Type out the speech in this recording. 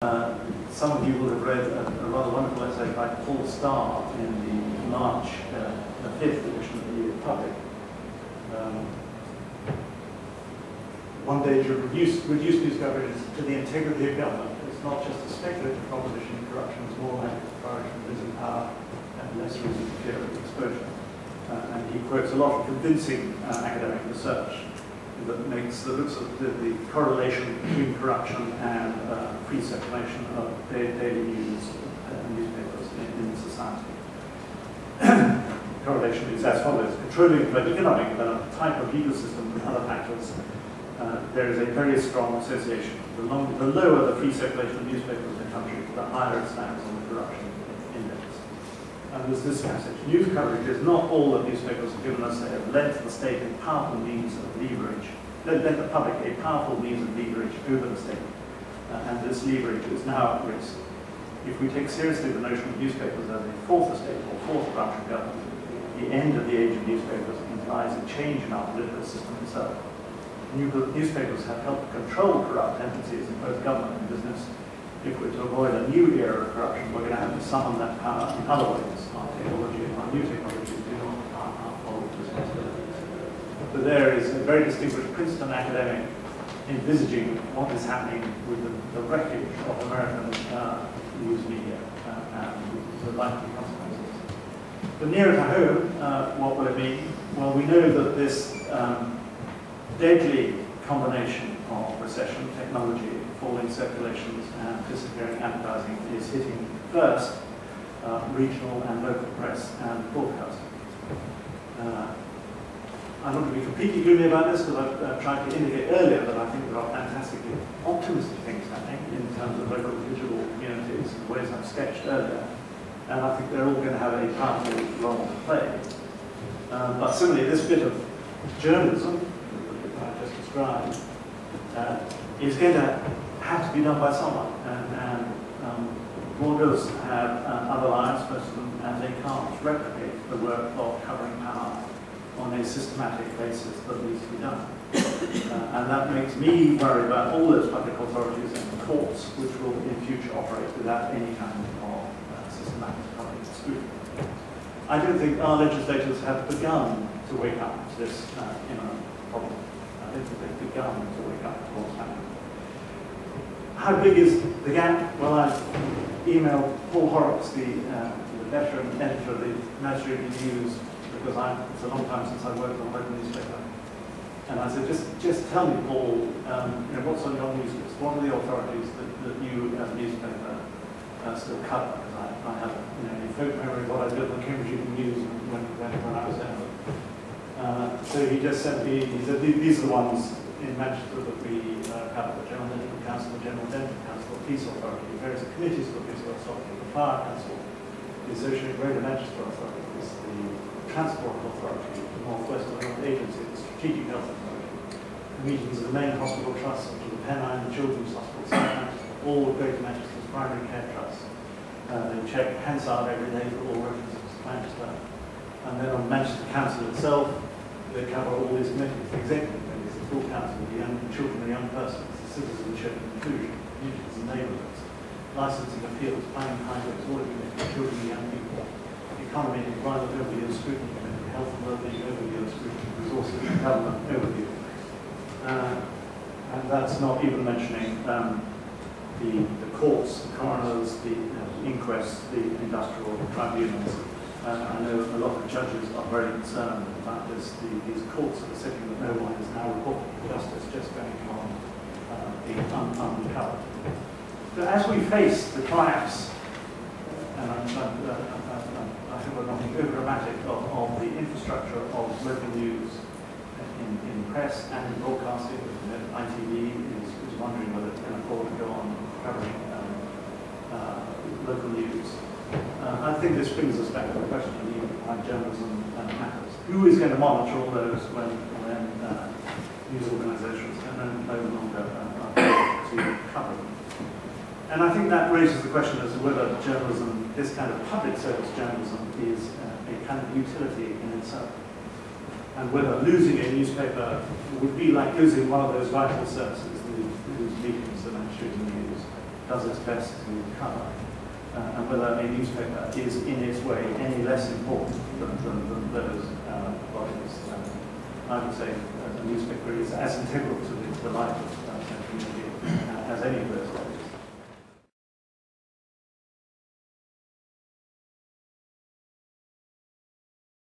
Some of you will have read a rather wonderful essay by Paul Starr in the March 5th edition of the Republic. One day to reduce news coverage to the integrity of government. It's not just a speculative proposition. Corruption is more like corruption losing power and less reason to fear of exposure. And he quotes a lot of convincing academic research that looks at the correlation between corruption and free circulation of daily news newspapers in society. Correlation is as follows: controlling both economic development, type of legal system, and other factors. There is a very strong association. The lower the free circulation of newspapers in the country, the higher it stands on the corruption index. And there's this passage: news coverage is not all that newspapers have given us. They have led to the state a powerful means of leverage. Led the public a powerful means of leverage over the state. And this leverage is now at risk. If we take seriously the notion of newspapers as a fourth estate or fourth branch of government, the end of the age of newspapers implies a change in our political system itself. Newspapers have helped control corrupt tendencies in both government and business. If we're to avoid a new era of corruption, we're going to have to summon that power in other ways. Our technology and our new technologies do not hold responsibilities. But there is a very distinguished Princeton academic envisaging what is happening with the wreckage of American news media and the likely consequences. But nearer to home, what will it mean? Well, we know that this deadly combination of recession, technology, falling circulations, and disappearing advertising is hitting first regional and local press and broadcasting. I'm not going to be completely gloomy about this because I've tried to indicate earlier that I think there are fantastically optimistic things happening in terms of local digital communities in ways I've sketched earlier. And I think they're all going to have a powerful role to play. But similarly, this bit of journalism that I just described is going to have to be done by someone. And bloggers have other lives, most of them, and they can't replicate the work of covering power on a systematic basis that needs to be done. And that makes me worry about all those public authorities and courts which will in future operate without any kind of systematic public scrutiny. I don't think our legislators have begun to wake up to this imminent problem. I don't think they've begun to wake up to what's happening. How big is the gap? Well, I've emailed Paul Horrocks, the veteran editor of the Magistrate News, because it's a long time since I worked on a local newspaper. And I said, just tell me, Paul, what's on your news list? What are the authorities that you, as a newspaper, still cover? Because I have a folk memory of what I did on the Cambridge Evening News when I was there. So he just sent me, he said, these are the ones in Manchester that we cover: the General Medical Council, the General Dental Council, the Police Authority, various committees of the Police Authority, the Fire Council, the Associated Greater Manchester Authorities, the Transport Authority, the North West Health Agency, the Strategic Health Authority, the meetings of the main hospital trusts, which are the Pennine, the Children's Hospital, South Manchester, all of Greater Manchester's primary care trusts. They check Hansard every day for all references to Manchester. And then on Manchester Council itself, they cover all these committees: the executive committees, the full council, the young children and young persons, the citizenship and inclusion, communities and neighbourhoods, licensing appeals, planning highways, audit committee, children and young people, economy and environment overview and scrutiny committee, health and wellbeing overview and scrutiny, resources and government overview. And that's not even mentioning the courts, the coroners, the inquests, the industrial tribunals. I know a lot of judges are very concerned about this. These courts that are sitting that no one is now reporting justice just going on being uncovered. So as we face the collapse, and I think we're not being over-dramatic, of the infrastructure of local news in press and in broadcasting, ITV is wondering whether it can afford to go on covering local news. I think this brings us back to the question of why journalism matters. Who is going to monitor all those when news organisations can no longer to cover them? And I think that raises the question as to whether journalism, this kind of public service journalism, is a kind of utility in itself. And whether losing a newspaper would be like losing one of those vital services, whose meetings the Manchester Evening News does its best to cover, and whether a newspaper is in its way any less important than those bodies. I would say a newspaper is as integral to the life of the community as any of those.